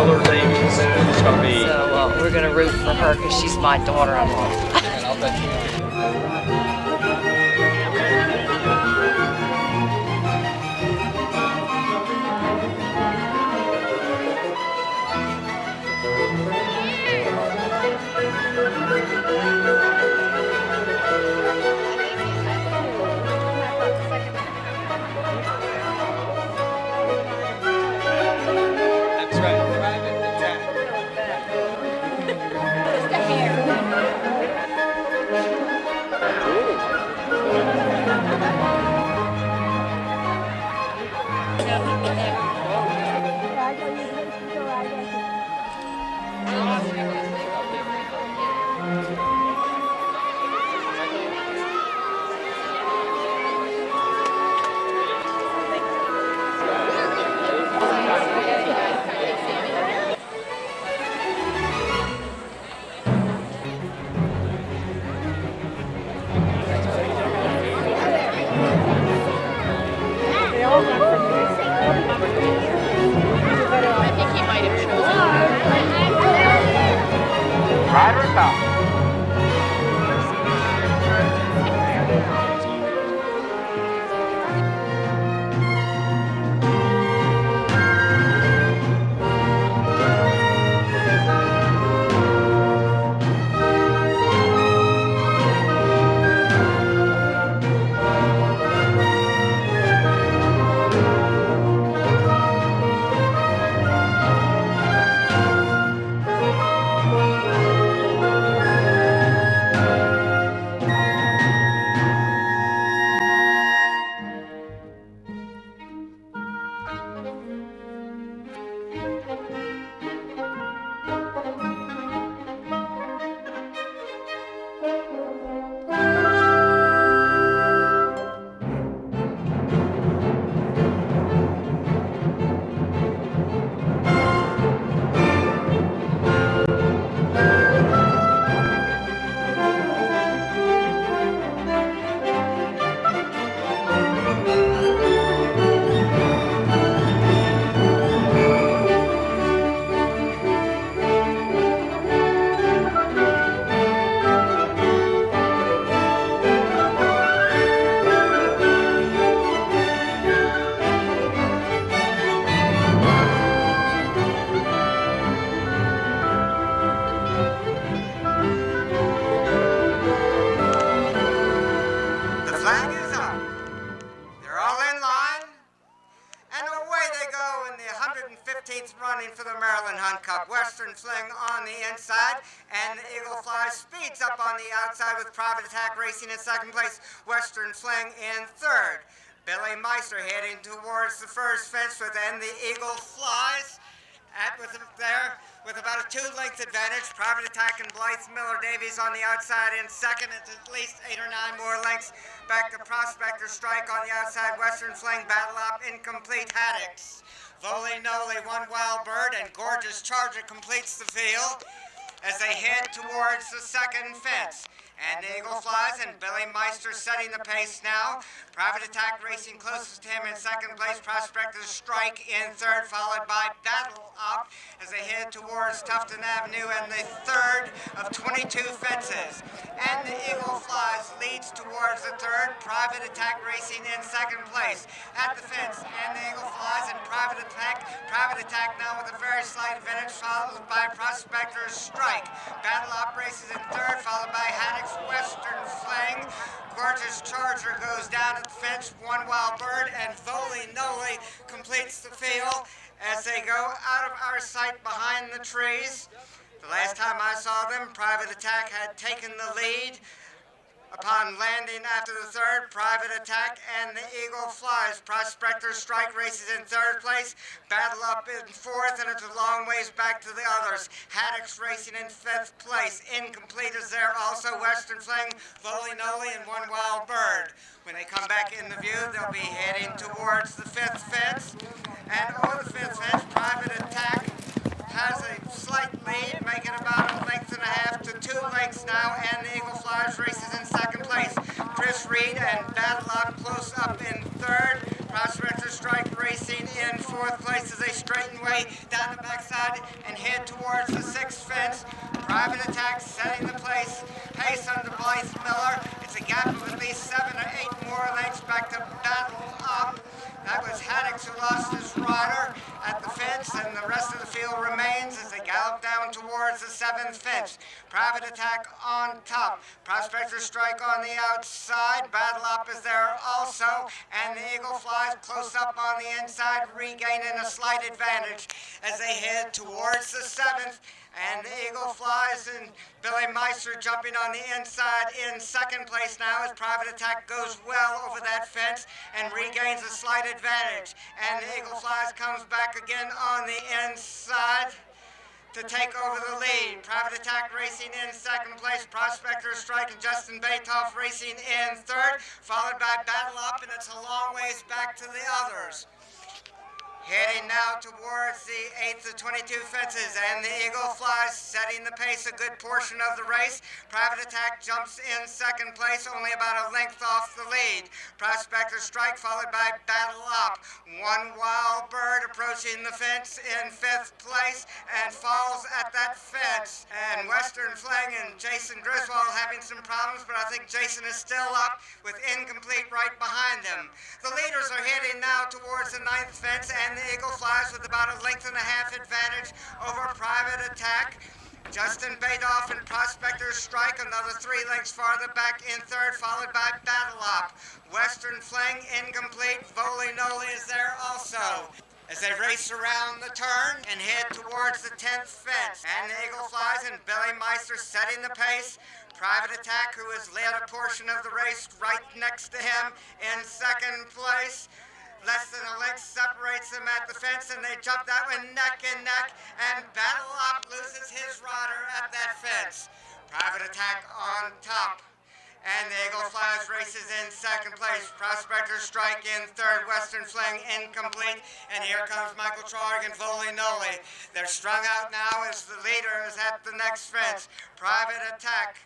Miller Davies. It's going to be. So we're going to root for her because she's my daughter-in-law. And I'll bet you. That's right, private attack. I think he might have chosen. Rider at top. The flag is up. They're all in line. And away they go in the 115th running for the Maryland Hunt Cup. Western Fling on the inside, and the Eagle Fly speeds up on the outside with Private Attack racing in second place. Western Fling in third. Billy Meister heading towards the first fence, but then the Eagle Flies with about a 2-length advantage. Private Attack and Blythe Miller Davies on the outside in second. It's at least 8 or 9 more lengths back to Prospector Strike on the outside. Western Fling, Battle Up, Incomplete Haddix. Volley Noli, One Wild Bird, and Gorgeous Charger completes the field as they head towards the second fence. And the Eagle Flies and Billy Meister setting the pace now. Private Attack racing closest to him in second place. Prospector Strike in third, followed by Battle Up as they head towards Tufton Avenue and the third of 22 fences. And the Eagle Flies leads towards the third. Private Attack racing in second place at the fence. And the Eagle Flies and Private Attack. Private Attack now with a very slight advantage, followed by Prospector Strike. Battle Up races in third, followed by Haddix. Western Fling. Gorgeous Charger goes down at the fence. One Wild Bird and Volley Noli completes the field as they go out of our sight behind the trees. The last time I saw them, Private Attack had taken the lead. Upon landing after the third, Private Attack and the Eagle Flies. Prospector Strike races in third place. Battle Up in fourth, and it's a long ways back to the others. Haddix racing in fifth place. Incomplete is there also. Western Fling, Volley Noli, and One Wild Bird. When they come back in the view, they'll be heading towards the fifth fence. And over the fifth fence, Private Attack has a slight lead, making about a length and a half to 2 lengths now, and the Eagle Flies races in second place. Chris Reed and Battle Up close up in third. Prospector Strike racing in fourth place as they straighten way away down the backside and head towards the sixth fence. Private Attack setting the pace under Blythe Miller. It's a gap of at least 7 or 8 more lengths back to Battle Up. That was Haddix who lost his rider at the fence, and the rest of the field remains as they gallop down towards the seventh fence. Private Attack on top. Prospector Strike on the outside. Battle Up is there also, and the Eagle Flies close up on the inside, regaining a slight advantage as they head towards the seventh. And the Eagle Flies and Billy Meister jumping on the inside in second place now as Private Attack goes well over that fence and regains a slight advantage. And the Eagle Flies comes back again on the inside to take over the lead. Private Attack racing in second place. Prospector Strike and Justin Batoff racing in third, followed by Battle Up, and it's a long ways back to the others. Heading now towards the 8th of 22 fences, and the Eagle Flies setting the pace a good portion of the race. Private Attack jumps in second place, only about a length off the lead. Prospector Strike followed by Battle Up. One Wild Bird approaching the fence in 5th place and falls at that fence. And Western Fling and Jason Griswold having some problems, but I think Jason is still up with Incomplete right behind them. The leaders are heading now towards the 9th fence, and the Eagle Flies with about a length and a half advantage over Private Attack. Justin Batoff and Prospector Strike another 3 lengths farther back in third, followed by Battle Up. Western Fling, Incomplete, Volley Noli is there also as they race around the turn and head towards the 10th fence. And the Eagle Flies and Billy Meister setting the pace. Private Attack, who has led a portion of the race, right next to him in second place. Less than a length separates them at the fence, and they jump that one neck and neck, and Battle Up loses his rider at that fence. Private Attack on top, and the Eagle Flies races in second place. Prospector Strike in third, Western Fling Incomplete, and here comes Michael Trarg and Volley Noli. They're strung out now as the leader is at the next fence. Private Attack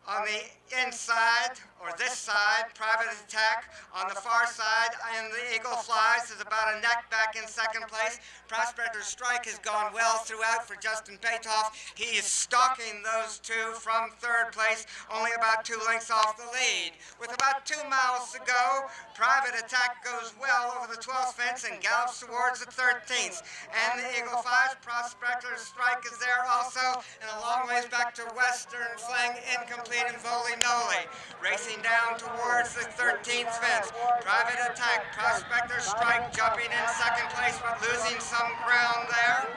on the inside, or this side, Private Attack on the far side, and the Eagle Flies is about a neck back in second place. Prospector Strike has gone well throughout for Justin Batoff. He is stalking those two from third place, only about 2 lengths off the lead. With about 2 miles to go, Private Attack goes well over the 12th fence and gallops towards the 13th. And the Eagle Flies, Prospector Strike is there also, and a long ways back to Western Fling Incomplete and Volley Noli. Racing down towards the 13th fence. Private Attack, Prospector Strike jumping in second place but losing some ground there.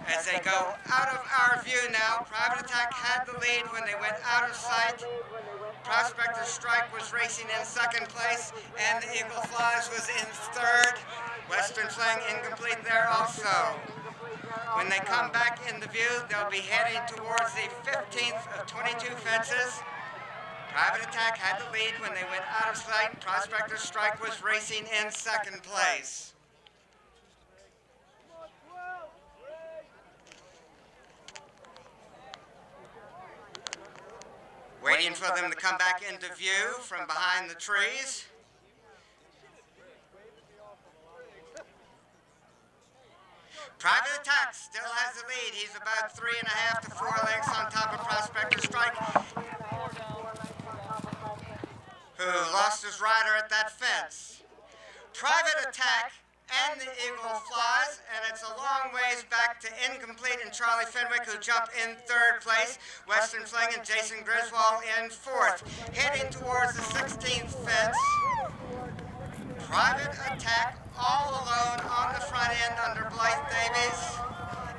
As they go out of our view now, Private Attack had the lead when they went out of sight. Prospector Strike was racing in second place, and the Eagle Flies was in third. Western Fling Incomplete there also. When they come back into view, they'll be heading towards the 15th of 22 fences. Private Attack had the lead when they went out of sight. Prospector Strike was racing in second place. Waiting for them to come back into view from behind the trees. Private Attack still has the lead. He's about 3.5 to 4 lengths on top of Prospector Strike, who lost his rider at that fence. Private Attack and the Eagle Flies, and it's a long ways back to Incomplete and Charlie Fenwick, who jump in third place. Western Fling and Jason Griswold in fourth. Heading towards the 16th fence, Private Attack all alone on the front end under Blythe Davies,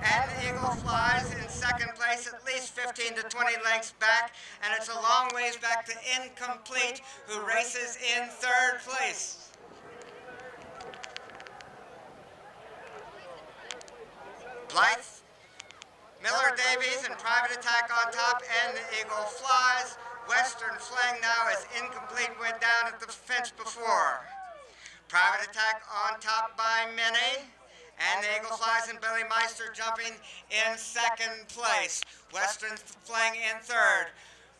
and the Eagle Flies in second place, at least 15 to 20 lengths back, and it's a long ways back to Incomplete, who races in third place. Blythe, Miller Davies, and Private Attack on top, and the Eagle Flies. Western Fling now as Incomplete went down at the fence before. Private Attack on top by many, and the Eagle Flies and Billy Meister jumping in second place. Western Fling in third.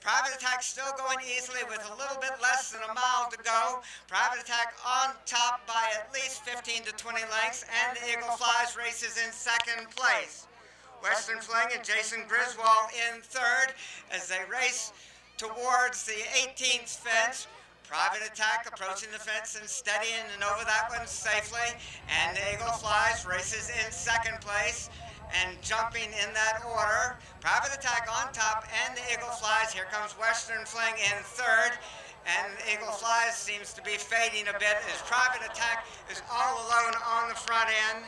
Private Attack still going easily with a little bit less than a mile to go. Private Attack on top by at least 15 to 20 lengths, and the Eagle Flies races in second place. Western Fling and Jason Griswold in third as they race towards the 18th fence. Private Attack approaching the fence and steadying and over that one safely. And the Eagle Flies races in second place and jumping in that order. Private Attack on top and the Eagle Flies. Here comes Western Fling in third. And the Eagle Flies seems to be fading a bit as Private Attack is all alone on the front end.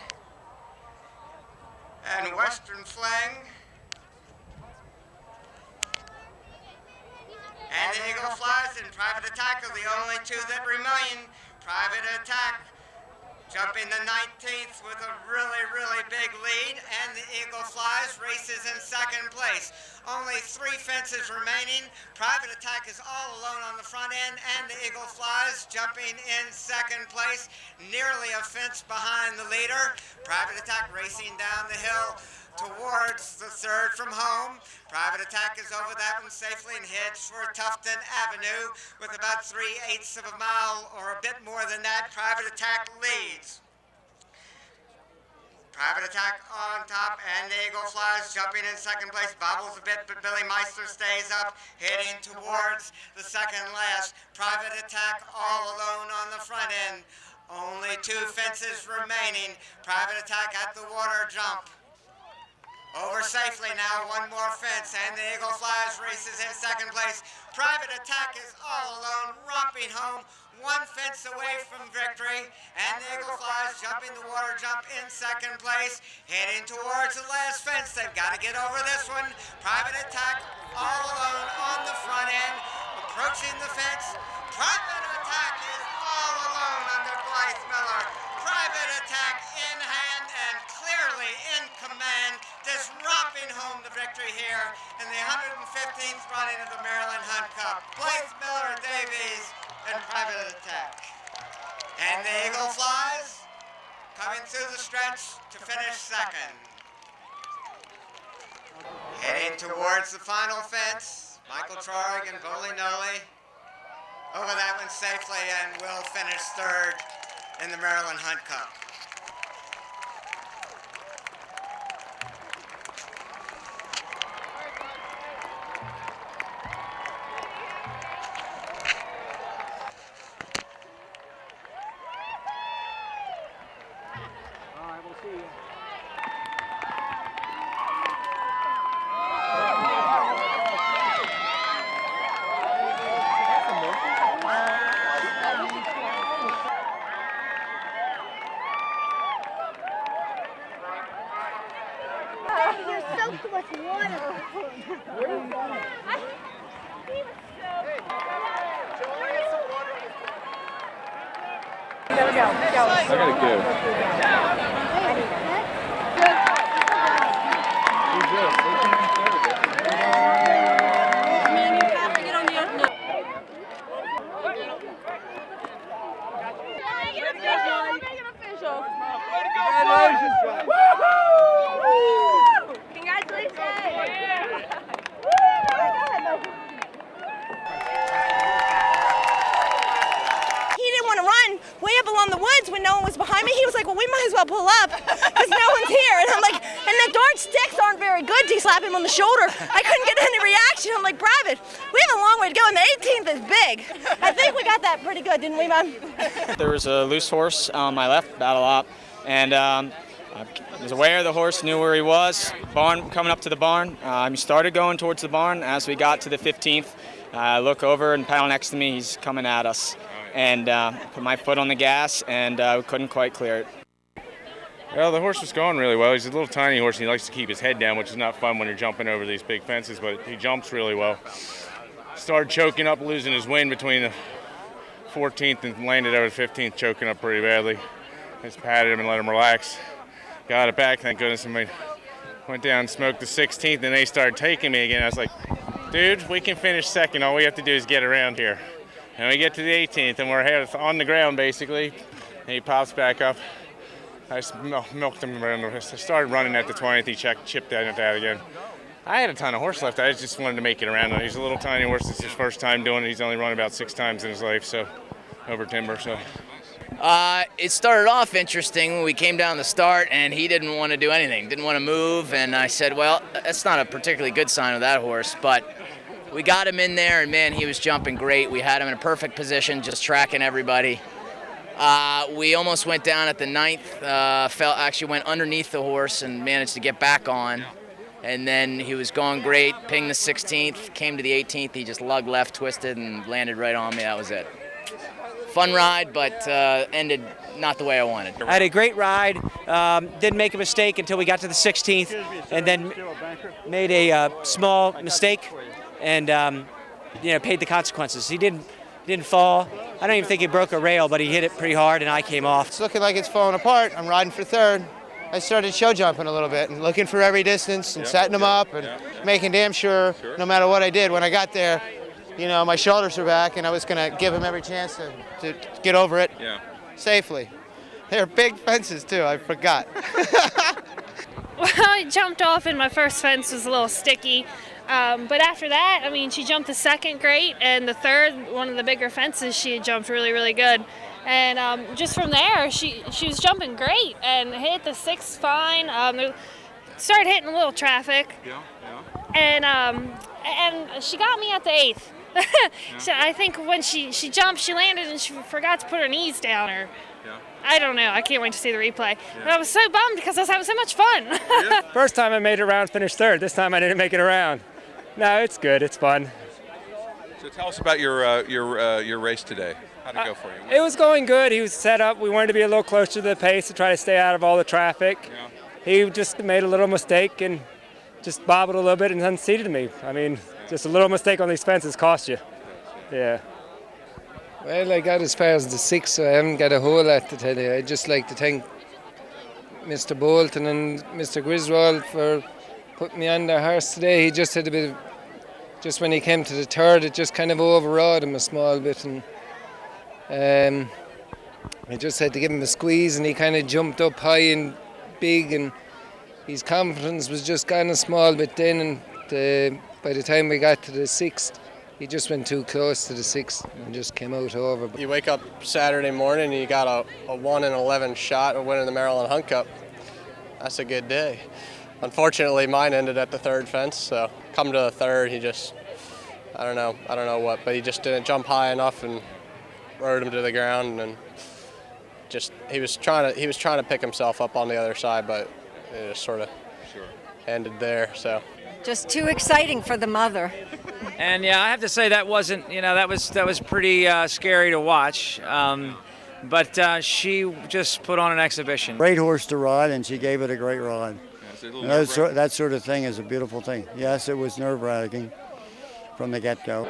And Western Fling and the Eagle Flies and Private Attack are the only two that remain. Private Attack jumping the 19th with a really big lead, and the Eagle Flies races in second place. Only 3 fences remaining. Private Attack is all alone on the front end, and the Eagle Flies jumping in second place, nearly a fence behind the leader. Private Attack racing down the hill towards the third from home. Private Attack is over that one safely and heads for Tufton Avenue with about 3/8 of a mile or a bit more than that. Private Attack leads. Private Attack on top and the Eagle Flies jumping in second place. Bobbles a bit, but Billy Meister stays up, heading towards the second last. Private Attack all alone on the front end. Only 2 fences remaining. Private Attack at the water jump. Over safely now, 1 more fence, and the Eagle Flies races in second place. Private Attack is all alone, romping home, 1 fence away from victory, and the Eagle Flies jumping the water jump in second place, heading towards the last fence. They've got to get over this one. Private Attack all alone on the front end, approaching the fence. Private Attack is all alone under Blythe Miller. Private Attack in hand and clearly in command, just romping home the victory here in the 115th running of the Maryland Hunt Cup. Blythe Miller Davies and Private Attack. And the Eagle Flies coming through the stretch to finish second. Heading towards the final fence, Michael Trarig and Boli Noli over that one safely and will finish third in the Maryland Hunt Cup. I gotta go. Along the woods when no one was behind me. He was like, well, we might as well pull up because no one's here. And I'm like, and the darn sticks aren't very good to slap him on the shoulder. I couldn't get any reaction. I'm like, Private, we have a long way to go, and the 18th is big. I think we got that pretty good, didn't we, Mom? There was a loose horse on my left, Battle Op, and I was aware the horse knew where he was. Barn, coming up to the barn. He started going towards the barn. As we got to the 15th, I look over and paddle next to me, he's coming at us. And put my foot on the gas, and we couldn't quite clear it. Well, the horse was going really well. He's a little tiny horse, and he likes to keep his head down, which is not fun when you're jumping over these big fences, but he jumps really well. Started choking up, losing his wind between the 14th and landed over the 15th, choking up pretty badly. Just patted him and let him relax. Got it back, thank goodness, and we went down and smoked the 16th, and they started taking me again. I was like, dude, we can finish second. All we have to do is get around here. And we get to the 18th, and we're on the ground, basically, and he pops back up. I just milked him around the wrist. I started running at the 20th. He chipped in at that again. I had a ton of horse left. I just wanted to make it around. He's a little tiny horse. It's his first time doing it. He's only run about 6 times in his life, so over timber. So it started off interesting when we came down the start, and he didn't want to do anything, didn't want to move. And I said, well, that's not a particularly good sign of that horse, but we got him in there, and man, he was jumping great. We had him in a perfect position, just tracking everybody. We almost went down at the 9th, actually went underneath the horse and managed to get back on. And then he was going great, pinged the 16th, came to the 18th, he just lugged left, twisted, and landed right on me. That was it. Fun ride, but ended not the way I wanted. I had a great ride, didn't make a mistake until we got to the 16th, and then made a small mistake and paid the consequences. He didn't fall. I don't even think he broke a rail, but he hit it pretty hard, and I came off. It's looking like it's falling apart. I'm riding for third. I started show jumping a little bit and looking for every distance and setting them up and making damn sure no matter what I did, when I got there, my shoulders were back and I was going to give him every chance to get over it safely. They're big fences too, I forgot. Well, I jumped off and my first fence was a little sticky. But after that, I mean, she jumped the second great, and the third, one of the bigger fences, she had jumped really, really good. And just from there, she was jumping great and hit the 6th fine. Started hitting a little traffic. And she got me at the 8th. So I think when she jumped, she landed and she forgot to put her knees down, or I don't know. I can't wait to see the replay. But I was so bummed because I was having so much fun. First time I made it around, finished third. This time I didn't make it around. No, it's good. It's fun. So tell us about your race today. How'd it go for you? It was going good. He was set up. We wanted to be a little closer to the pace to try to stay out of all the traffic. He just made a little mistake and just bobbled a little bit and unseated me. I mean, just a little mistake on these fences cost you. Yeah. Well, I got as far as the 6th, so I haven't got a whole lot to tell you. I'd just like to thank Mr. Bolton and Mr. Griswold for putting me on their horse today. He just had a bit of, just when he came to the 3rd, it just kind of overawed him a small bit, and I just had to give him a squeeze, and he kind of jumped up high and big, and his confidence was just gone a small bit then, and by the time we got to the 6th, he just went too close to the 6th and just came out over. You wake up Saturday morning and you got a 1 in 11 shot of winning the Maryland Hunt Cup. That's a good day. Unfortunately, mine ended at the 3rd fence, so come to the 3rd, he just, I don't know what, but he just didn't jump high enough and rode him to the ground, and just he was trying to pick himself up on the other side, but it just sort of ended there. So just too exciting for the mother. And yeah, I have to say that wasn't, that was pretty scary to watch. But she just put on an exhibition. Great horse to ride, and she gave it a great ride. That sort of thing is a beautiful thing. Yes, it was nerve-wracking from the get-go.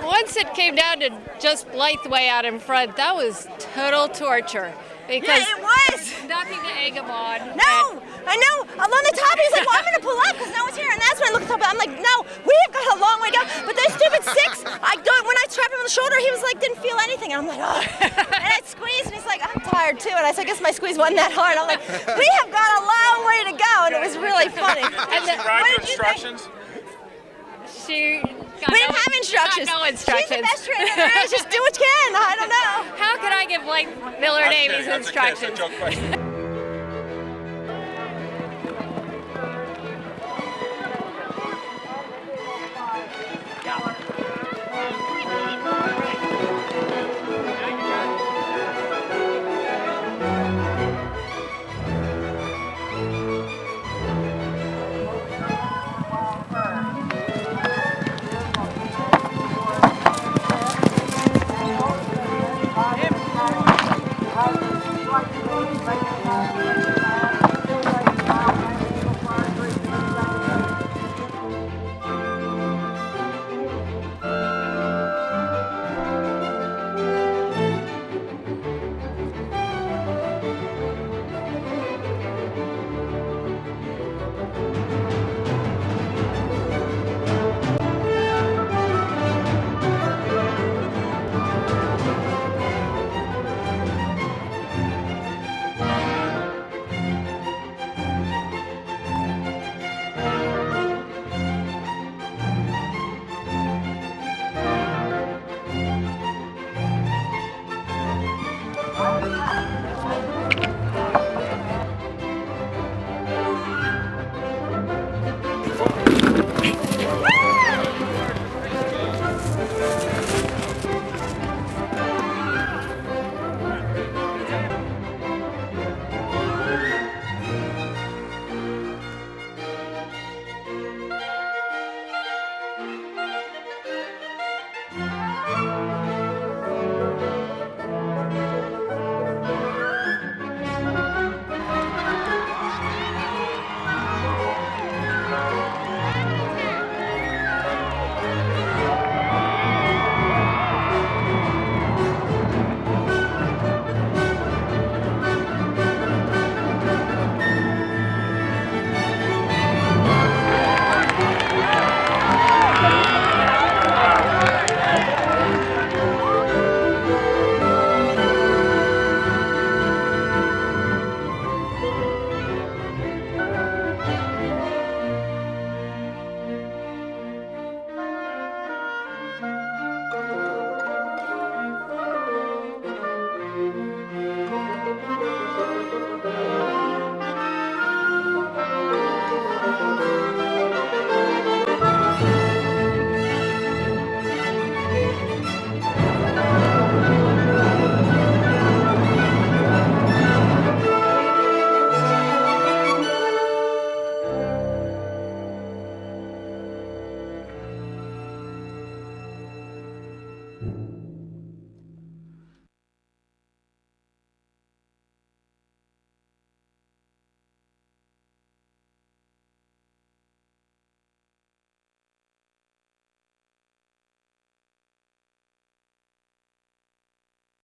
Once it came down to just Blytheway out in front, that was total torture. Because it was. Nothing to egg him on. No, I know. Along the top, he's like, well, I'm going to pull up because no one's here. And that's when I looked up. I'm like, no, we have got a long way down. But those stupid 6, when I trapped him on the shoulder, he was like, didn't feel anything. And I'm like, oh. And I squeezed, and he's like, I'm tired too. And I said, I guess my squeeze wasn't that hard. I'm like, we have got a long way to go. And it was really funny. Did she ride with instructions? We didn't have instructions. No instructions. She's the best trainer there is. Just do what you can. I don't know. How could I give Blake Miller Davies instructions? That's a joke question.